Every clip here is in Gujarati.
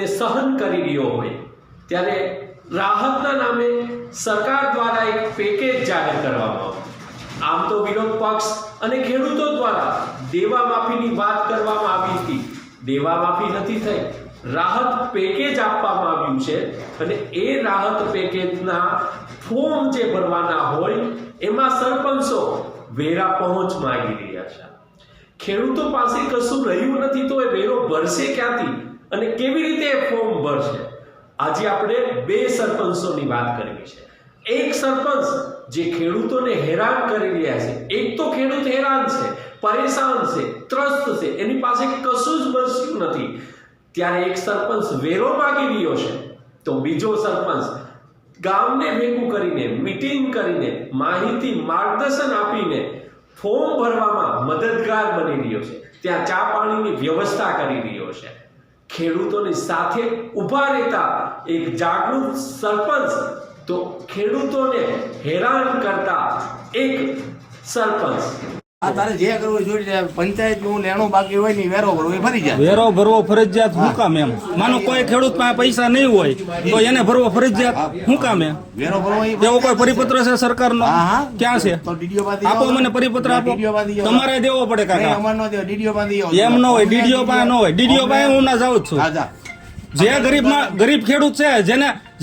ને સહન કરી રહ્યો હોય ત્યારે રાહતના નામે સરકાર દ્વારા એક પેકેજ જાહેર કરવામાં આવ્યું। આમ તો વિરોધ પક્ષ અને ખેડૂતો દ્વારા દેવા માફીની વાત કરવામાં આવી હતી, દેવા માફી નથી થઈ, રાહત પેકેજ આપવામાં આવ્યું છે અને એ રાહત પેકેજના ફોર્મ જે ભરવાના હોય એમાં સરપંચો વેરા પહોંચ માંગી રહ્યા છે। ખેડૂતો પાસે કશું રહ્યું નથી તો એ વેરો ભરશે ક્યાંથી અને કેવી રીતે એ ફોર્મ ભરશે? આજે આપણે બે સરપંચોની વાત કરવી છે। એક સરપંચ જે ખેડૂતોને હેરાન કરી રહ્યા છે, એક તો ખેડૂત હેરાન છે, પરેશાન છે, ત્રસ્ત છે, એની પાસે કશું જ બચ્યું નથી, ત્યારે એક સરપંચ વેરો માંગી રહ્યો છે તો બીજો સરપંચ ગામને ભેગું કરીને મીટિંગ કરીને માહિતી માર્ગદર્શન આપીને ફોર્મ ભરવામાં મદદગાર બની રહ્યો છે, ત્યાં ચા પાણીની વ્યવસ્થા કરી રહ્યો છે। ખેડૂતોની સાથે ઊભા રહેતા એક જાગૃત સરપંચ તો ખેડૂતોને હેરાન કરતા એક સરપંચ। આ તારે જે કરવું જોઈએ પંચાયત નું લેણું બાકી હોય ને વેરો ભરવો એ ભરી જાય। વેરો ભરવો ફરજિયાત શું કામ એમ? માનો કોઈ ખેડૂત પાસે પૈસા નહીં હોય તો એને ભરવો ફરજિયાત શું કામ એમ? વેરો ભરવો એવો કોઈ પરિપત્ર છે સરકારનો? ક્યાં છે? તો ડીડીઓ પાસે આપો મને પરિપત્ર આપો, તમારે દેવો પડે કાકા। અમાર નો દેવો, ડીડીઓ પાસે એમ ન હોય, ડીડીઓ પાસે ન હોય, ડીડીઓ પાસે હું ના જાઉં જ છું। જે ગરીબ ખેડૂત છે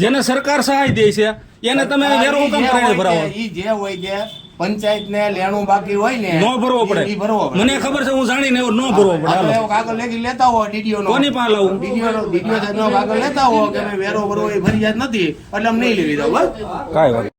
જેને સરકાર સહાય દે છે એને તમે વેરો હુકમ કરીને ભરાવો? ઈ જે હોય કે પંચાયત ને લેણું બાકી હોય ને નો ભરવો પડે, મને ખબર છે, હું જાણીને એવો નો ભરવો પડે। એવો કાગળ લખી લેતા હો ડીડીઓ નો, કોની પાસે લાવું? ડીડીઓ નો કાગળ લેતા હો કે વેરો ભરવો એ ફરજિયાત નથી એટલે અમ નહીં લેવી દો બસ। કાંઈ વાત